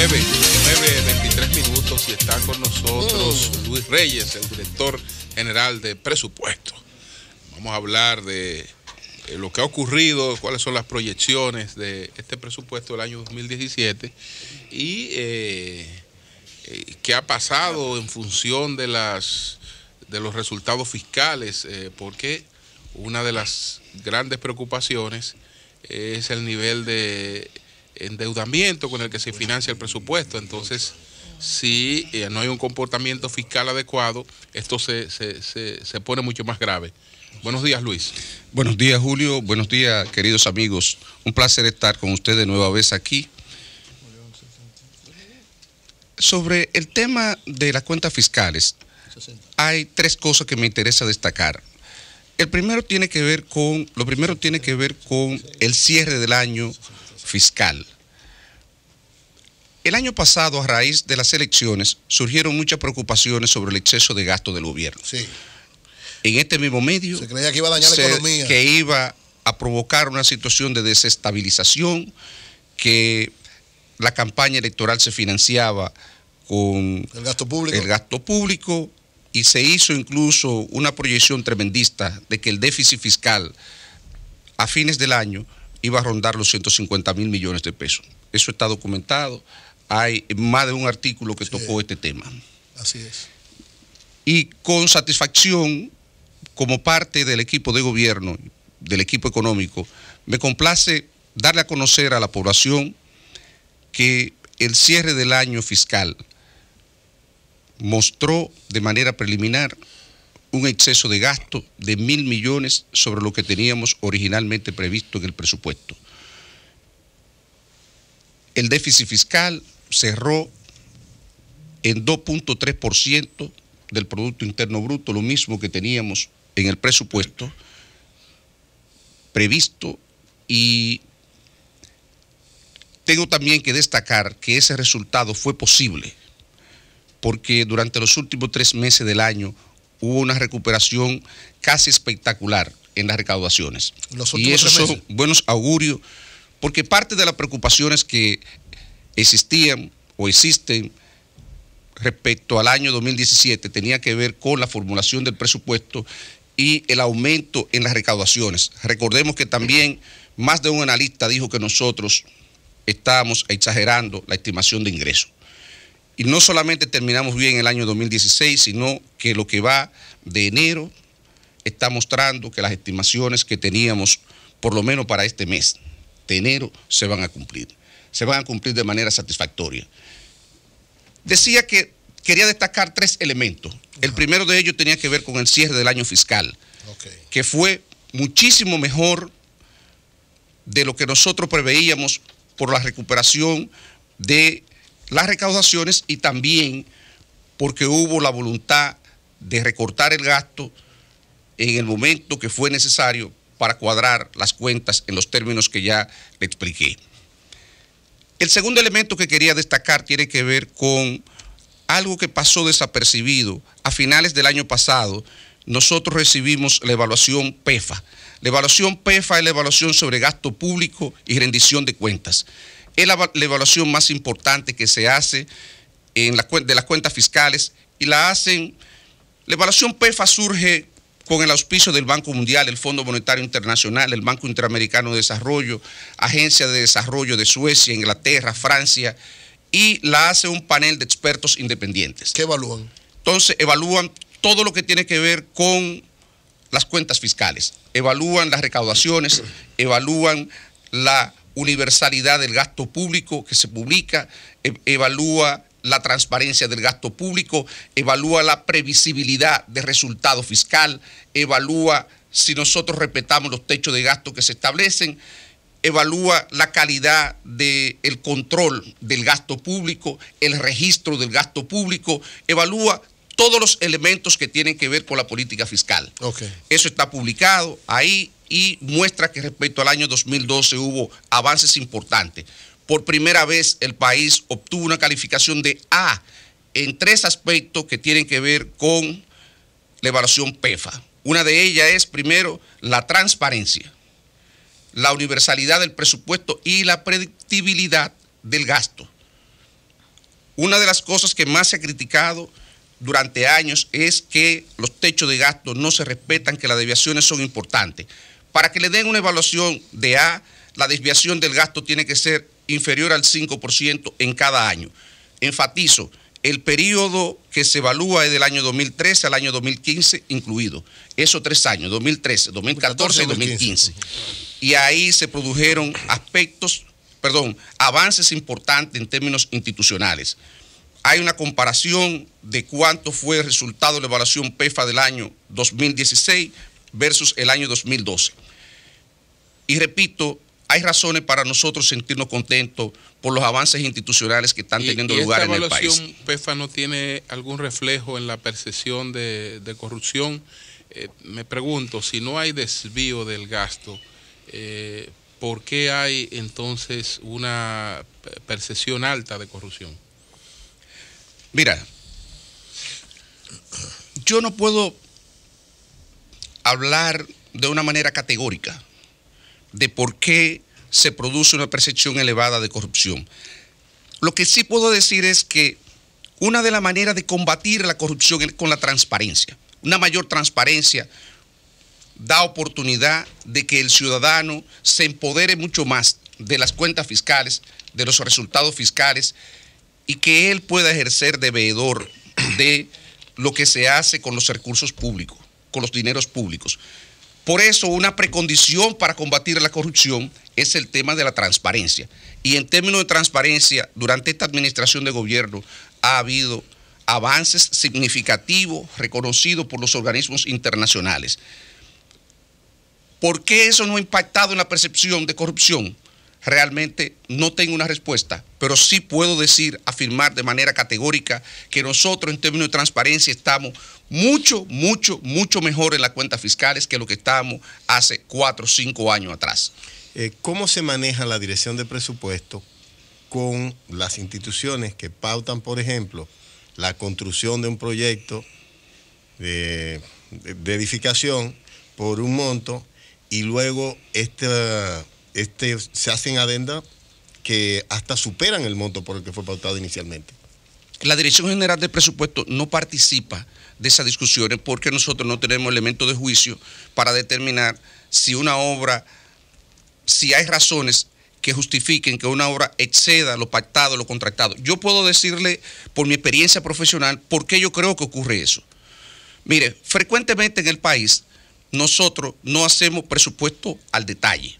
9:23 minutos y está con nosotros Luis Reyes, el director general de presupuesto. Vamos a hablar de lo que ha ocurrido, cuáles son las proyecciones de este presupuesto del año 2017 y qué ha pasado en función de los resultados fiscales, porque una de las grandes preocupaciones es el nivel de endeudamiento con el que se financia el presupuesto. Entonces, si no hay un comportamiento fiscal adecuado, esto se pone mucho más grave. Buenos días, Luis. Buenos días, Julio. Buenos días, queridos amigos. Un placer estar con ustedes nueva vez aquí. Sobre el tema de las cuentas fiscales, hay tres cosas que me interesa destacar. Lo primero tiene que ver con el cierre del año fiscal. El año pasado, a raíz de las elecciones, surgieron muchas preocupaciones sobre el exceso de gasto del gobierno. Sí. En este mismo medio, se creía que iba a dañar la economía, que iba a provocar una situación de desestabilización, que la campaña electoral se financiaba con el gasto público, y se hizo incluso una proyección tremendista de que el déficit fiscal a fines del año iba a rondar los 150.000 millones de pesos. Eso está documentado. Hay más de un artículo que tocó este tema. Así es. Y con satisfacción, como parte del equipo de gobierno, del equipo económico, me complace darle a conocer a la población que el cierre del año fiscal mostró de manera preliminar un exceso de gasto de 1.000 millones sobre lo que teníamos originalmente previsto en el presupuesto. El déficit fiscal cerró en 2.3% del Producto Interno Bruto, lo mismo que teníamos en el presupuesto previsto, y tengo también que destacar que ese resultado fue posible porque durante los últimos 3 meses del año hubo una recuperación casi espectacular en las recaudaciones. Y esos son buenos augurios, porque parte de las preocupaciones que existían o existen respecto al año 2017 tenía que ver con la formulación del presupuesto y el aumento en las recaudaciones. Recordemos que también más de un analista dijo que nosotros estábamos exagerando la estimación de ingresos. Y no solamente terminamos bien el año 2016, sino que lo que va de enero está mostrando que las estimaciones que teníamos, por lo menos para este mes de enero, se van a cumplir. Se van a cumplir de manera satisfactoria. Decía que quería destacar 3 elementos. El primero de ellos tenía que ver con el cierre del año fiscal, que fue muchísimo mejor de lo que nosotros preveíamos por la recuperación de las recaudaciones y también porque hubo la voluntad de recortar el gasto en el momento que fue necesario para cuadrar las cuentas en los términos que ya le expliqué. El segundo elemento que quería destacar tiene que ver con algo que pasó desapercibido. A finales del año pasado, nosotros recibimos la evaluación PEFA. La evaluación PEFA es la evaluación sobre gasto público y rendición de cuentas. Es la evaluación más importante que se hace de las cuentas fiscales, y la evaluación PEFA surge con el auspicio del Banco Mundial, el Fondo Monetario Internacional, el Banco Interamericano de Desarrollo, Agencia de Desarrollo de Suecia, Inglaterra, Francia, y la hace un panel de expertos independientes. ¿Qué evalúan? Entonces, evalúan todo lo que tiene que ver con las cuentas fiscales, evalúan las recaudaciones, evalúan la universalidad del gasto público que se publica, evalúa la transparencia del gasto público, evalúa la previsibilidad de resultado fiscal, evalúa si nosotros respetamos los techos de gasto que se establecen, evalúa la calidad del control del gasto público, el registro del gasto público, evalúa todos los elementos que tienen que ver con la política fiscal. Eso está publicado ahí y muestra que respecto al año 2012 hubo avances importantes. Por primera vez el país obtuvo una calificación de A en 3 aspectos que tienen que ver con la evaluación PEFA. Una de ellas es, primero, la transparencia, la universalidad del presupuesto y la predictibilidad del gasto. una de las cosas que más se ha criticado durante años es que los techos de gasto no se respetan, que las desviaciones son importantes. Para que le den una evaluación de A, la desviación del gasto tiene que ser inferior al 5% en cada año. Enfatizo, el periodo que se evalúa es del año 2013 al año 2015 incluido. Esos 3 años, 2013, 2014 y 2015. Y ahí se produjeron avances importantes en términos institucionales. Hay una comparación de cuánto fue el resultado de la evaluación PEFA del año 2016 versus el año 2012. Y repito, hay razones para nosotros sentirnos contentos por los avances institucionales que están teniendo lugar en el país. ¿Esta evaluación PEFA no tiene algún reflejo en la percepción de corrupción? Me pregunto, si no hay desvío del gasto, ¿por qué hay entonces una percepción alta de corrupción? Mira, yo no puedo hablar de una manera categórica de por qué se produce una percepción elevada de corrupción. Lo que sí puedo decir es que una de las maneras de combatir la corrupción es con la transparencia. Una mayor transparencia da oportunidad de que el ciudadano se empodere mucho más de las cuentas fiscales, de los resultados fiscales, y que él pueda ejercer de veedor de lo que se hace con los recursos públicos, con los dineros públicos. Por eso, una precondición para combatir la corrupción es el tema de la transparencia. Y en términos de transparencia, durante esta administración de gobierno ha habido avances significativos reconocidos por los organismos internacionales. ¿Por qué eso no ha impactado en la percepción de corrupción? Realmente no tengo una respuesta, pero sí puedo afirmar de manera categórica que nosotros en términos de transparencia estamos mucho mejor en las cuentas fiscales que lo que estábamos hace 4 o 5 años atrás. ¿Cómo se maneja la dirección de presupuesto con las instituciones que pautan, por ejemplo, la construcción de un proyecto de edificación por un monto y luego se hacen adendas que hasta superan el monto por el que fue pautado inicialmente? La Dirección General de Presupuesto no participa de esas discusiones porque nosotros no tenemos elementos de juicio para determinar si una obra, si hay razones que justifiquen que una obra exceda lo pactado, lo contratado. Yo puedo decirle por mi experiencia profesional por qué yo creo que ocurre eso. Mire, frecuentemente en el país nosotros no hacemos presupuesto al detalle.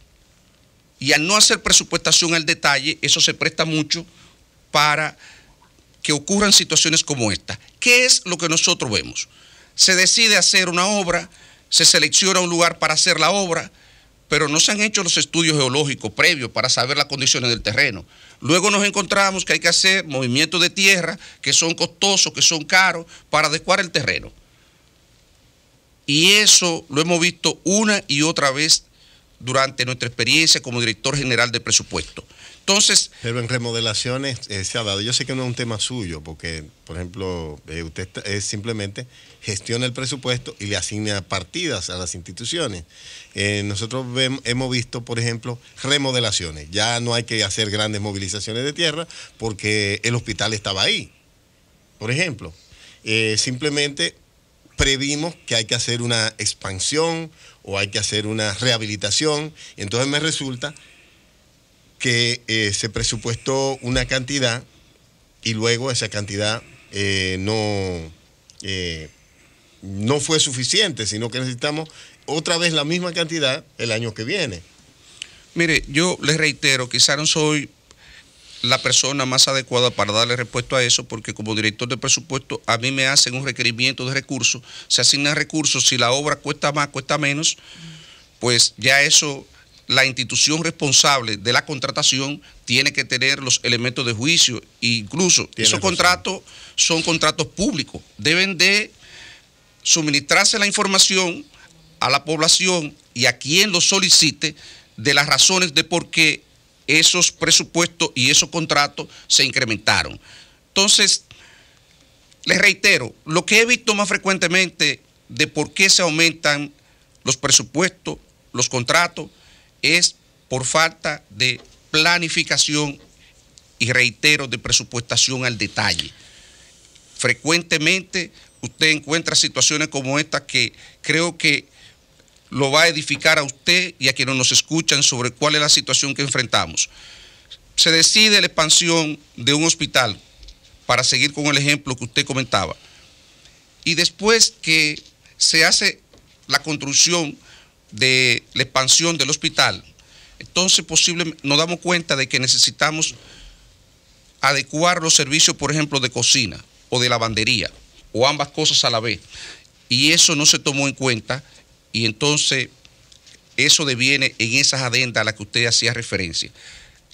Y al no hacer presupuestación al detalle, eso se presta mucho para que ocurran situaciones como esta. ¿Qué es lo que nosotros vemos? Se decide hacer una obra, se selecciona un lugar para hacer la obra, pero no se han hecho los estudios geológicos previos para saber las condiciones del terreno. Luego nos encontramos que hay que hacer movimientos de tierra que son costosos, que son caros, para adecuar el terreno. Y eso lo hemos visto una y otra vez durante nuestra experiencia como director general de presupuesto. Entonces, pero en remodelaciones se ha dado. Yo sé que no es un tema suyo, porque, por ejemplo, usted simplemente gestiona el presupuesto y le asigna partidas a las instituciones. Nosotros hemos visto, por ejemplo, remodelaciones. Ya no hay que hacer grandes movilizaciones de tierra porque el hospital estaba ahí. Por ejemplo, simplemente previmos que hay que hacer una expansión o hay que hacer una rehabilitación. Entonces me resulta que se presupuestó una cantidad y luego esa cantidad no fue suficiente, sino que necesitamos otra vez la misma cantidad el año que viene. Mire, yo les reitero, quizá no soy la persona más adecuada para darle respuesta a eso, porque como director de presupuesto a mí me hacen un requerimiento de recursos, se asignan recursos, si la obra cuesta más, cuesta menos, pues ya eso, la institución responsable de la contratación tiene que tener los elementos de juicio, e incluso esos contratos son contratos públicos, deben de suministrarse la información a la población y a quien lo solicite de las razones de por qué esos presupuestos y esos contratos se incrementaron. Entonces, les reitero, lo que he visto más frecuentemente de por qué se aumentan los presupuestos, los contratos, es por falta de planificación y reitero, de presupuestación al detalle. Frecuentemente usted encuentra situaciones como esta que creo que lo va a edificar a usted y a quienes nos escuchan sobre cuál es la situación que enfrentamos. Se decide la expansión de un hospital, para seguir con el ejemplo que usted comentaba, y después que se hace la construcción de la expansión del hospital, entonces posiblemente nos damos cuenta de que necesitamos adecuar los servicios, por ejemplo, de cocina o de lavandería, o ambas cosas a la vez, y eso no se tomó en cuenta, y entonces eso deviene en esas adendas a las que usted hacía referencia.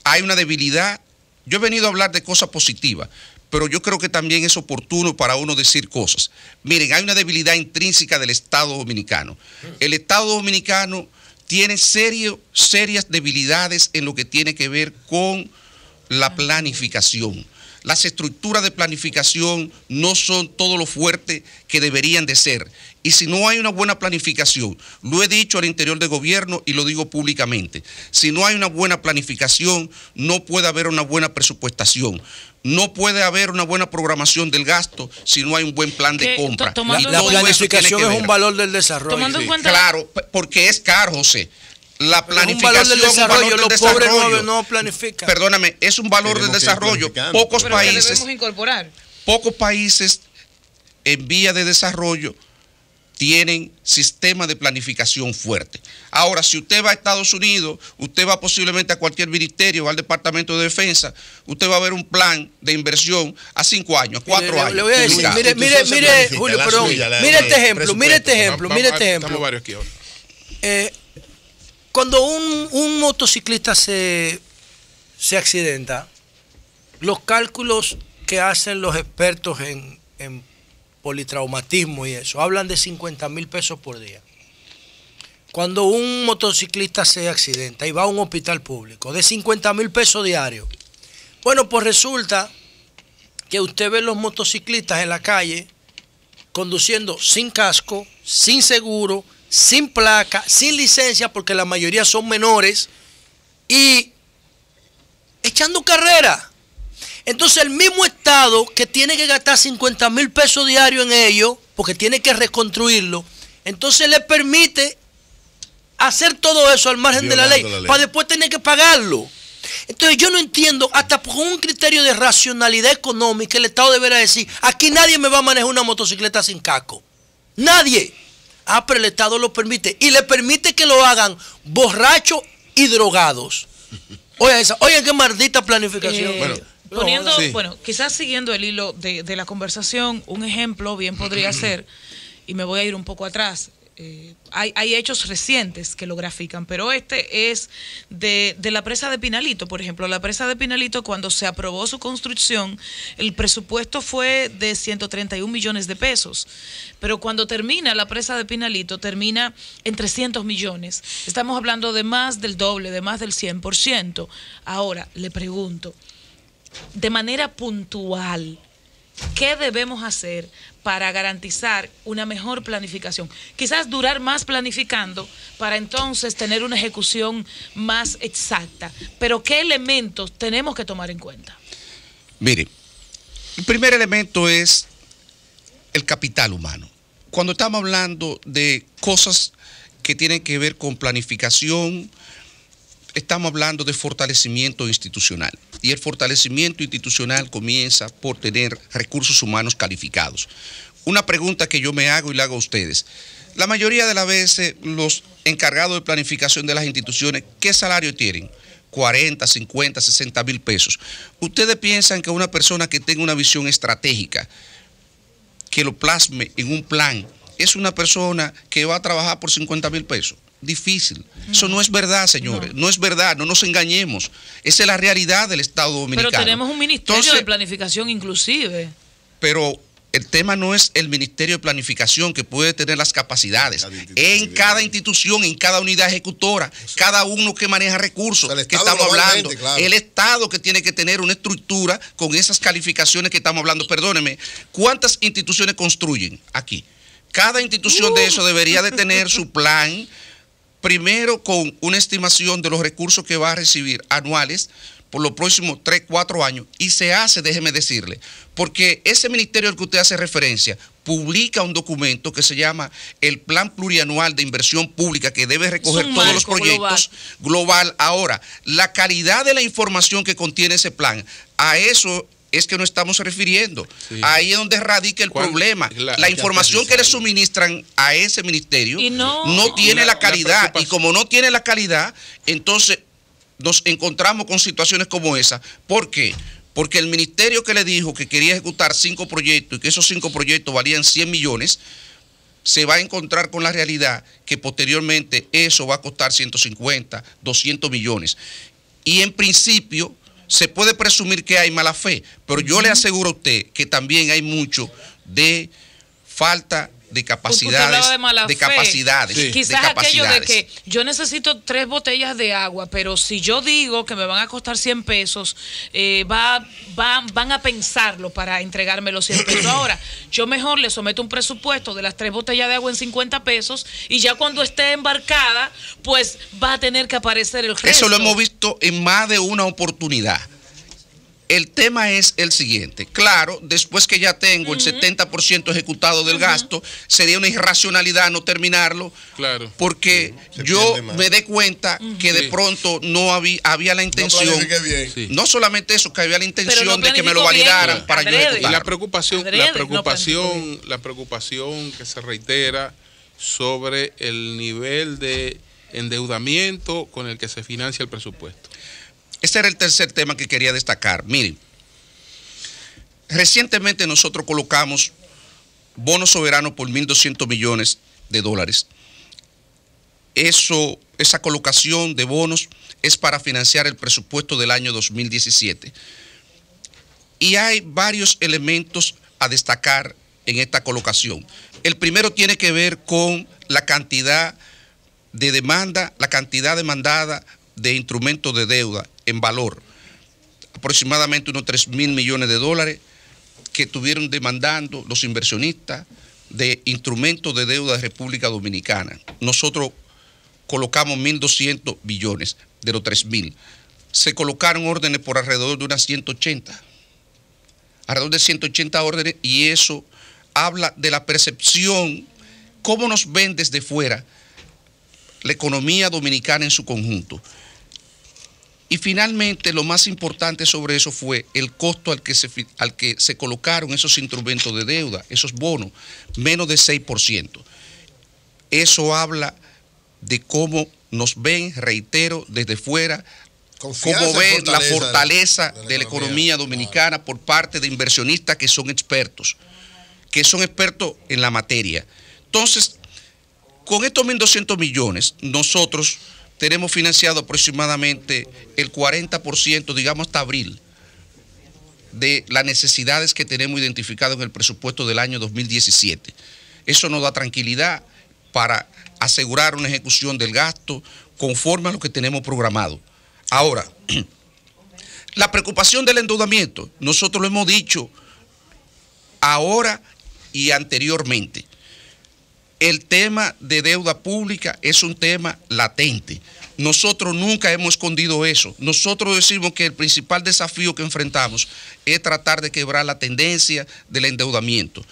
Hay una debilidad. Yo he venido a hablar de cosas positivas, pero yo creo que también es oportuno para uno decir cosas. Miren, hay una debilidad intrínseca del Estado dominicano. El Estado dominicano tiene serias debilidades en lo que tiene que ver con la planificación. Las estructuras de planificación no son todo lo fuerte que deberían de ser. Y si no hay una buena planificación, lo he dicho al interior del gobierno y lo digo públicamente, si no hay una buena planificación, no puede haber una buena presupuestación. No puede haber una buena programación del gasto si no hay un buen plan de compra. La planificación es un valor del desarrollo. Tomando en cuenta, claro, porque es caro, José. La planificación es un valor del desarrollo, los pobres no planifican. Perdóname, es un valor del desarrollo. Pocos países en vía de desarrollo tienen sistemas de planificación fuerte. Ahora, si usted va a Estados Unidos, usted va posiblemente a cualquier ministerio, va al Departamento de Defensa, usted va a ver un plan de inversión a 5 años, 4 años. Le voy a decir, mire, Julio, perdón, mire este ejemplo. Estamos varios aquí ahora. Cuando un motociclista se accidenta, los cálculos que hacen los expertos en politraumatismo y eso, hablan de 50,000 pesos por día. Cuando un motociclista se accidenta y va a un hospital público, de 50,000 pesos diarios. Bueno, pues resulta que usted ve los motociclistas en la calle conduciendo sin casco, sin seguro, sin placa, sin licencia, porque la mayoría son menores, y echando carrera. Entonces el mismo Estado que tiene que gastar 50,000 pesos diarios en ello, porque tiene que reconstruirlo, entonces le permite hacer todo eso al margen de la ley, para después tener que pagarlo. Entonces yo no entiendo, hasta por un criterio de racionalidad económica, el Estado deberá decir, aquí nadie me va a manejar una motocicleta sin casco. Nadie. Ah, pero el Estado lo permite. Y le permite que lo hagan borrachos y drogados. Oigan qué maldita planificación. Bueno, quizás siguiendo el hilo de la conversación, un ejemplo bien podría ser, y me voy a ir un poco atrás, hay hechos recientes que lo grafican, pero este es de la presa de Pinalito, por ejemplo. La presa de Pinalito, cuando se aprobó su construcción, el presupuesto fue de 131 millones de pesos, pero cuando termina la presa de Pinalito, termina en 300 millones. Estamos hablando de más del doble, de más del 100%. Ahora, le pregunto, de manera puntual, ¿qué debemos hacer para garantizar una mejor planificación? Quizás durar más planificando para entonces tener una ejecución más exacta. Pero ¿qué elementos tenemos que tomar en cuenta? Mire, el primer elemento es el capital humano. Cuando estamos hablando de cosas que tienen que ver con planificación, estamos hablando de fortalecimiento institucional. Y el fortalecimiento institucional comienza por tener recursos humanos calificados. Una pregunta que yo me hago y le hago a ustedes. La mayoría de las veces los encargados de planificación de las instituciones, ¿qué salario tienen? 40, 50, 60 mil pesos. ¿Ustedes piensan que una persona que tenga una visión estratégica, que lo plasme en un plan, es una persona que va a trabajar por 50 mil pesos? Difícil. Eso no es verdad, señores. No es verdad, no nos engañemos. Esa es la realidad del Estado dominicano. Pero tenemos un ministerio de planificación inclusive. Pero el tema no es el Ministerio de Planificación, que puede tener las capacidades. En cada institución, en cada unidad ejecutora, cada uno que maneja recursos, que estamos hablando. Claro. El Estado que tiene que tener una estructura con esas calificaciones que estamos hablando. Perdóneme, ¿cuántas instituciones construyen aquí? Cada institución de eso debería de tener su plan, primero con una estimación de los recursos que va a recibir anuales, por los próximos 3, 4 años, y se hace, déjeme decirle, porque ese ministerio al que usted hace referencia publica un documento que se llama el Plan Plurianual de Inversión Pública, que debe recoger todos los proyectos global. Ahora, la calidad de la información que contiene ese plan, a eso es que nos estamos refiriendo. Sí. Ahí es donde radica el problema. La información que le suministran a ese ministerio no tiene la calidad, y como no tiene la calidad, entonces nos encontramos con situaciones como esa. ¿Por qué? Porque el ministerio que le dijo que quería ejecutar 5 proyectos y que esos 5 proyectos valían 100 millones, se va a encontrar con la realidad que posteriormente eso va a costar 150, 200 millones. Y en principio se puede presumir que hay mala fe, pero yo le aseguro a usted que también hay mucho de falta de capacidades, sí. Quizás aquello de que yo necesito 3 botellas de agua, pero si yo digo que me van a costar 100 pesos, van a pensarlo para entregarme los 100 pesos. Ahora, yo mejor le someto un presupuesto de las 3 botellas de agua en 50 pesos y ya cuando esté embarcada, pues va a tener que aparecer el resto. Eso lo hemos visto en más de una oportunidad. El tema es el siguiente. Claro, después que ya tengo el 70% ejecutado del gasto, sería una irracionalidad no terminarlo. Claro. Porque yo me dé cuenta que de pronto no había la intención. No solamente eso, que había la intención de que me lo validaran para yo ejecutar. Y la preocupación que se reitera sobre el nivel de endeudamiento con el que se financia el presupuesto. Este era el tercer tema que quería destacar. Miren, recientemente nosotros colocamos bonos soberanos por 1.200 millones de dólares. Esa colocación de bonos es para financiar el presupuesto del año 2017. Y hay varios elementos a destacar en esta colocación. El primero tiene que ver con la cantidad de demanda, la cantidad demandada de instrumentos de deuda en valor, aproximadamente unos 3.000 millones de dólares que estuvieron demandando los inversionistas de instrumentos de deuda de República Dominicana. Nosotros colocamos 1.200 billones de los 3.000. Se colocaron órdenes por alrededor de unas 180. Alrededor de 180 órdenes, y eso habla de la percepción, cómo nos ven desde fuera la economía dominicana en su conjunto. Y finalmente, lo más importante sobre eso fue el costo al que se colocaron esos instrumentos de deuda, esos bonos, menos de 6%. Eso habla de cómo nos ven, reitero, desde fuera, cómo ven la fortaleza de la economía dominicana por parte de inversionistas que son expertos en la materia. Entonces, con estos 1.200 millones, nosotros tenemos financiado aproximadamente el 40%, digamos hasta abril, de las necesidades que tenemos identificadas en el presupuesto del año 2017. Eso nos da tranquilidad para asegurar una ejecución del gasto conforme a lo que tenemos programado. Ahora, la preocupación del endeudamiento, nosotros lo hemos dicho ahora y anteriormente. El tema de deuda pública es un tema latente. Nosotros nunca hemos escondido eso. Nosotros decimos que el principal desafío que enfrentamos es tratar de quebrar la tendencia del endeudamiento.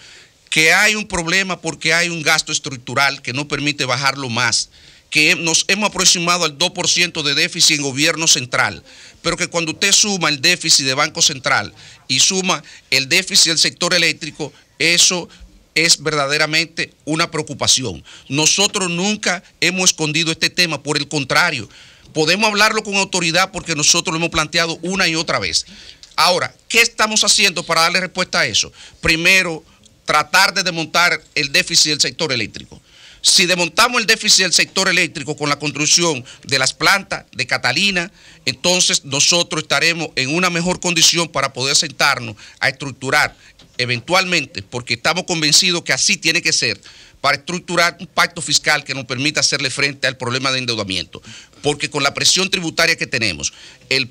Que hay un problema porque hay un gasto estructural que no permite bajarlo más. Que nos hemos aproximado al 2% de déficit en gobierno central. Pero que cuando usted suma el déficit de Banco Central y suma el déficit del sector eléctrico, eso es verdaderamente una preocupación. Nosotros nunca hemos escondido este tema, por el contrario, podemos hablarlo con autoridad porque nosotros lo hemos planteado una y otra vez. Ahora, ¿qué estamos haciendo para darle respuesta a eso? Primero, tratar de desmontar el déficit del sector eléctrico. Si desmontamos el déficit del sector eléctrico con la construcción de las plantas de Catalina, entonces nosotros estaremos en una mejor condición para poder sentarnos a estructurar eventualmente, porque estamos convencidos que así tiene que ser, para estructurar un pacto fiscal que nos permita hacerle frente al problema de endeudamiento. Porque con la presión tributaria que tenemos, la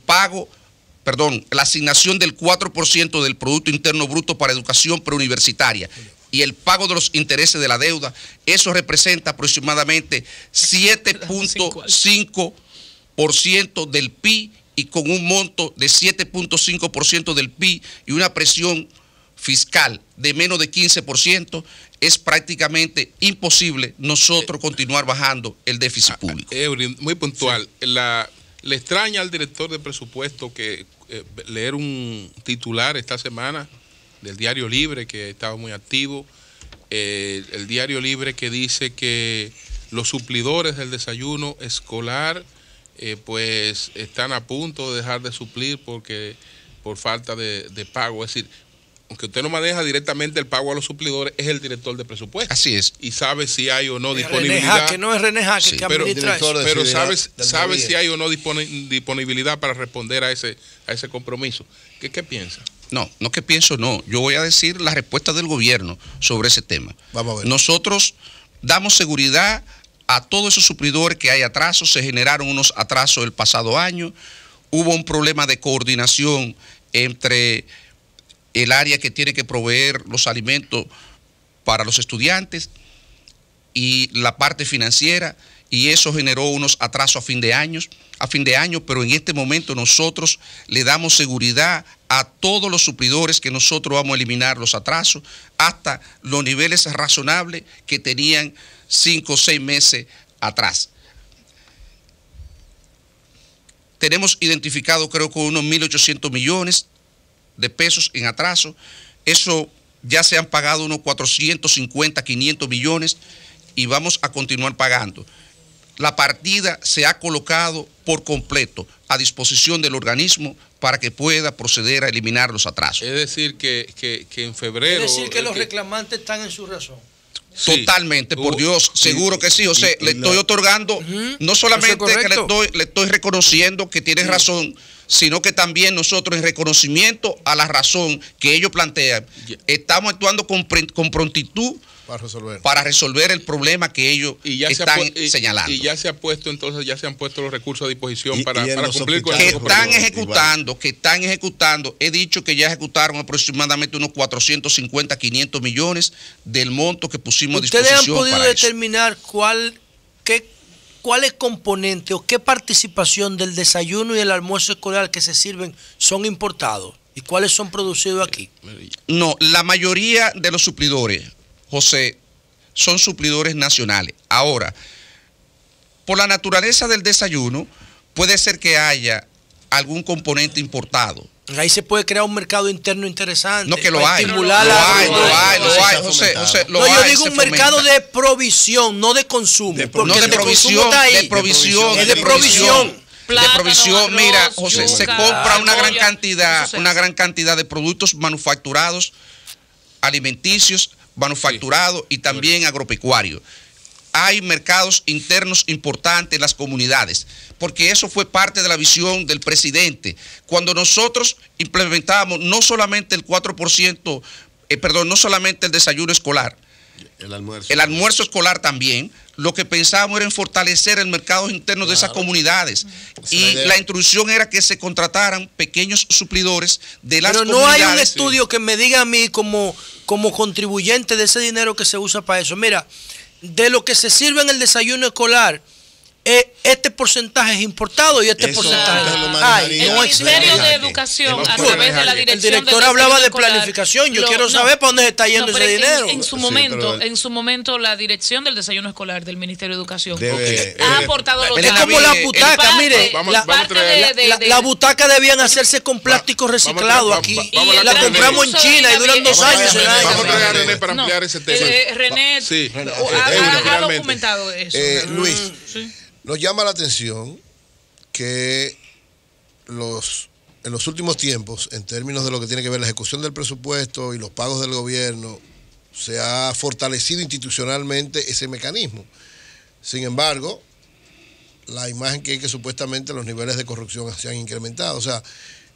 asignación del 4% del Producto Interno Bruto para educación preuniversitaria y el pago de los intereses de la deuda, eso representa aproximadamente 7.5% del PIB y con un monto de 7.5% del PIB y una presión fiscal de menos de 15%, es prácticamente imposible nosotros continuar bajando el déficit público. Eury, muy puntual. Sí. Le extraña al director de presupuesto que leer un titular esta semana del Diario Libre, que estaba muy activo, el Diario Libre que dice que los suplidores del desayuno escolar pues están a punto de dejar de suplir por falta de pago. Es decir, aunque usted no maneja directamente el pago a los suplidores, es el director de presupuesto. Así es. Y sabe si hay o no disponibilidad. Que no es René Jaque, sí, que administra eso. Pero sabe si hay o no disponibilidad para responder a ese compromiso. ¿Qué piensa? No que pienso, no. Yo voy a decir la respuesta del gobierno sobre ese tema. Vamos a ver. Nosotros damos seguridad a todos esos suplidores que hay atrasos. Se generaron unos atrasos el pasado año. Hubo un problema de coordinación entre el área que tiene que proveer los alimentos para los estudiantes y la parte financiera, y eso generó unos atrasos a fin de año, pero en este momento nosotros le damos seguridad a todos los suplidores que nosotros vamos a eliminar los atrasos hasta los niveles razonables que tenían 5 o 6 meses atrás. Tenemos identificado, creo que unos 1.800 millones de pesos en atraso. Eso ya se han pagado unos 450, 500 millones y vamos a continuar pagando. La partida se ha colocado por completo a disposición del organismo para que pueda proceder a eliminar los atrasos. Es decir, que en febrero... Es decir, que los reclamantes están en su razón. Totalmente, por Dios, seguro que sí. O sea, le estoy otorgando, no solamente que le estoy reconociendo que tienes razón, sino que también nosotros, en reconocimiento a la razón que ellos plantean, estamos actuando con prontitud para resolver el problema que ellos están señalando. Y ya se han puesto los recursos a disposición para cumplir con que están ejecutando. He dicho que ya ejecutaron aproximadamente unos 450, 500 millones del monto que pusimos a disposición. ¿Ustedes han podido determinar cuáles componentes o qué participación del desayuno y el almuerzo escolar que se sirven son importados y cuáles son producidos aquí? No, la mayoría de los suplidores, José, son suplidores nacionales. Ahora, por la naturaleza del desayuno, puede ser que haya algún componente importado. Ahí se puede crear un mercado interno interesante. No, que lo hay. Lo hay, José, yo digo un mercado de provisión, no de consumo. De provisión. Mira, José, se compra una gran cantidad de productos manufacturados, alimenticios, manufacturados y también agropecuarios. Hay mercados internos importantes en las comunidades, porque eso fue parte de la visión del presidente. Cuando nosotros implementamos no solamente el 4%, no solamente el desayuno escolar, el almuerzo escolar también, lo que pensábamos era en fortalecer el mercado interno de esas comunidades. Y la instrucción era que se contrataran pequeños suplidores de las comunidades. Pero no hay un estudio que me diga a mí como contribuyente de ese dinero que se usa para eso. Mira, de lo que se sirve en el desayuno escolar, este porcentaje es importado y porcentaje el Ministerio de Educación, a través de la dirección. El director hablaba de planificación. Yo quiero saber para dónde está yendo ese dinero. En su momento, la dirección del desayuno escolar del Ministerio de Educación ha aportado los datos. Es como la butaca, mire. La butaca debían hacerse con plástico reciclado aquí. La compramos en China y duran 2 años. Vamos a traer a René para ampliar ese tema. René ha documentado eso. Luis. Nos llama la atención que en los últimos tiempos, en términos de lo que tiene que ver la ejecución del presupuesto y los pagos del gobierno, se ha fortalecido institucionalmente ese mecanismo. Sin embargo, la imagen que hay que supuestamente los niveles de corrupción se han incrementado. O sea,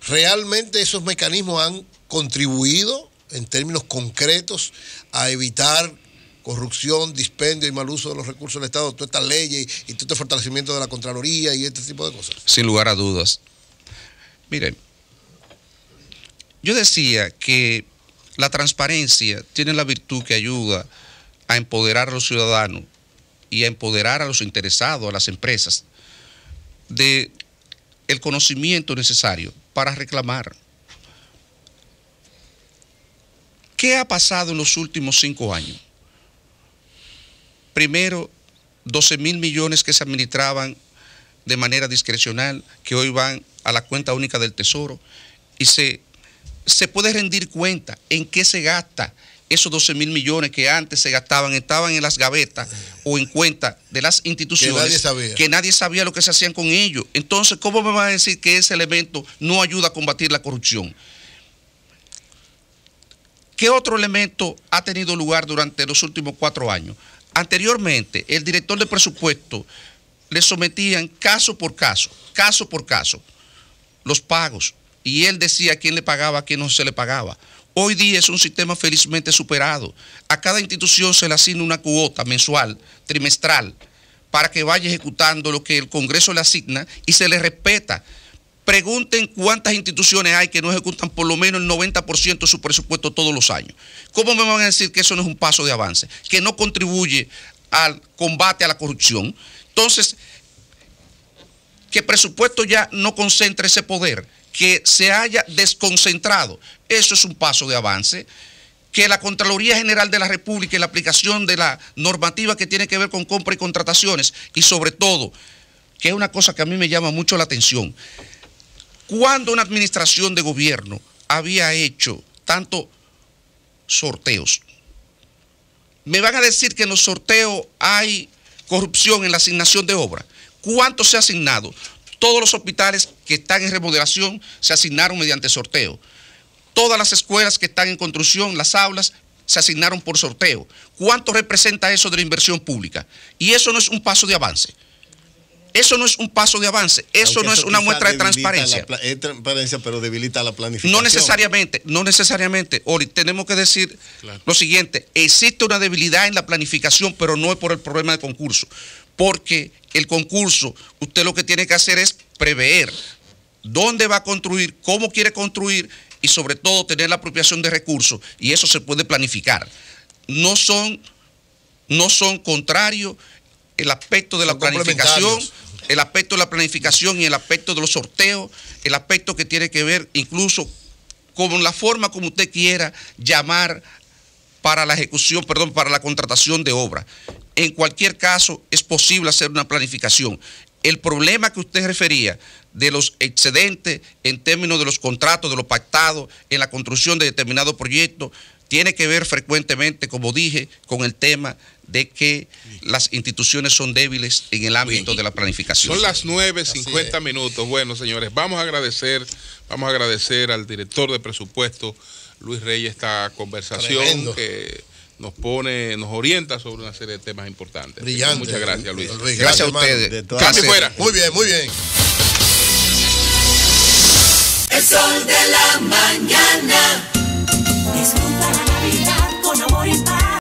¿realmente esos mecanismos han contribuido en términos concretos a evitar corrupción, dispendio y mal uso de los recursos del Estado, todas estas leyes y todo este fortalecimiento de la Contraloría y este tipo de cosas? Sin lugar a dudas. Miren, yo decía que la transparencia tiene la virtud que ayuda a empoderar a los ciudadanos y a empoderar a los interesados, a las empresas, de el conocimiento necesario para reclamar. ¿Qué ha pasado en los últimos 5 años? Primero, 12.000 millones que se administraban de manera discrecional, que hoy van a la cuenta única del Tesoro, y se puede rendir cuenta en qué se gasta esos 12.000 millones que antes se gastaban, estaban en las gavetas o en cuenta de las instituciones que nadie sabía lo que se hacían con ellos. Entonces, ¿cómo me van a decir que ese elemento no ayuda a combatir la corrupción? ¿Qué otro elemento ha tenido lugar durante los últimos 4 años? Anteriormente, el director de presupuesto le sometían caso por caso, los pagos, y él decía a quién le pagaba, a quién no se le pagaba. Hoy día es un sistema felizmente superado. A cada institución se le asigna una cuota mensual, trimestral, para que vaya ejecutando lo que el Congreso le asigna y se le respeta. Pregunten cuántas instituciones hay que no ejecutan por lo menos el 90% de su presupuesto todos los años. ¿Cómo me van a decir que eso no es un paso de avance? Que no contribuye al combate a la corrupción. Entonces, que el presupuesto ya no concentre ese poder, que se haya desconcentrado, eso es un paso de avance. Que la Contraloría General de la República y la aplicación de la normativa que tiene que ver con compra y contrataciones, y sobre todo, que es una cosa que a mí me llama mucho la atención, cuando una administración de gobierno había hecho tanto sorteos, me van a decir que en los sorteos hay corrupción en la asignación de obra. ¿Cuánto se ha asignado? Todos los hospitales que están en remodelación se asignaron mediante sorteo. Todas las escuelas que están en construcción, las aulas, se asignaron por sorteo. ¿Cuánto representa eso de la inversión pública? Y eso no es un paso de avance. Eso no es un paso de avance, eso no es una muestra de transparencia. Es transparencia, pero debilita la planificación. No necesariamente. Ori, tenemos que decir lo siguiente, existe una debilidad en la planificación, pero no es por el problema de concurso. Porque el concurso, usted lo que tiene que hacer es prever dónde va a construir, cómo quiere construir y sobre todo tener la apropiación de recursos, y eso se puede planificar. No son contrarios el aspecto de la planificación, el aspecto de la planificación y el aspecto de los sorteos, el aspecto que tiene que ver incluso con la forma como usted quiera llamar para la ejecución, para la contratación de obra. En cualquier caso, es posible hacer una planificación. El problema que usted refería de los excedentes en términos de los contratos, de lo pactado en la construcción de determinados proyectos, tiene que ver frecuentemente, como dije, con el tema de que las instituciones son débiles en el ámbito de la planificación. Son las 9:50 minutos. Bueno, señores, vamos a agradecer al director de presupuesto, Luis Reyes, esta conversación. Tremendo. Que nos orienta sobre una serie de temas importantes. Brillante. Muchas gracias, Luis. Gracias a ustedes. Casi fuera. Muy bien, muy bien. El sol de la